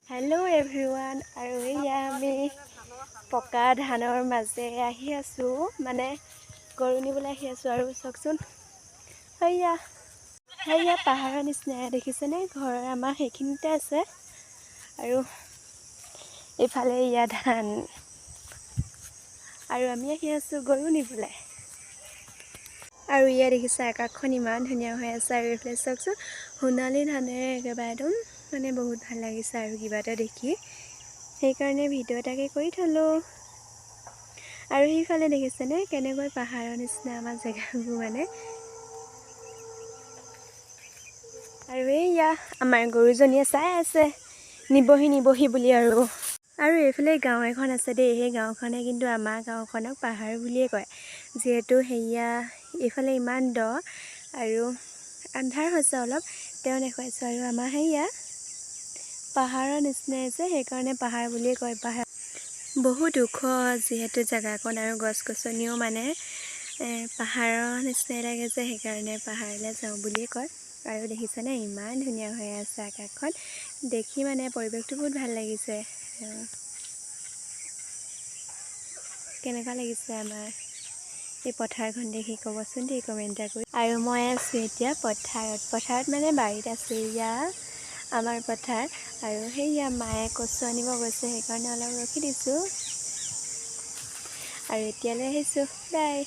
Hello' everyone, আৰু এয়া আমি পকা ধানৰ মাজে আহি আছোঁ, মানে গৰু নিবলৈ আহি আছোঁ। আৰু চাওকচোন, সেয়া পাহাৰৰ নিচিনাই দেখিছেনে? ঘৰ আমাৰ সেইখিনিতে আছে। আৰু এইফালে এয়া ধান, আৰু আমি আহি আছোঁ গৰু নিবলৈ। আৰু ইয়াত দেখিছে আকাশখন ইমান ধুনীয়া হৈ আছে। আৰু এইফালে চাওকচোন, সোণালী ধানেৰে একেবাৰে একদম মানে বহুত ভাল লাগিছে আৰু কিবা এটা দেখি, সেইকাৰণে ভিডিঅ' এটাকে কৰি থ'লোঁ। আৰু সেইফালে দেখিছেনে কেনেকৈ পাহাৰৰ নিচিনা আমাৰ জেগাবোৰ মানে। আৰু এইয়া আমাৰ গৰুজনীয়ে চাই আছে নিবহি বুলি। আৰু এইফালে গাঁও এখন আছে দেই, সেই গাঁওখনে কিন্তু আমাৰ গাঁওখনক পাহাৰ বুলিয়ে কয়, যিহেতু সেয়া এইফালে ইমান দ আৰু আন্ধাৰ হৈছে অলপ, তেওঁ দেখুৱাইছোঁ। আৰু আমাৰ সেয়া পাহাৰৰ নিচিনাই যে, সেইকাৰণে পাহাৰ বুলিয়ে কয়। পাহাৰ বহুত ওখ যিহেতু জেগাকণ, আৰু গছ গছনিও মানে পাহাৰৰ নিচিনাই লাগে যে, সেইকাৰণে পাহাৰলৈ যাওঁ বুলিয়ে কয়। আৰু দেখিছেনে ইমান ধুনীয়া হৈ আছে আকাশখন, দেখি মানে পৰিৱেশটো বহুত ভাল লাগিছে। কেনেকুৱা লাগিছে আমাৰ এই পথাৰখন দেখি ক'বচোন দেই কমেণ্ট এটা কৰি। আৰু মই আছোঁ এতিয়া পথাৰত মানে বাৰীত আছোঁ। এয়া আমাৰ পথাৰ, আৰু সেয়া মায়ে কচু আনিব গৈছে, সেইকাৰণে অলপ ৰখি দিছোঁ। আৰু এতিয়ালৈ আহিছোঁ, বাই।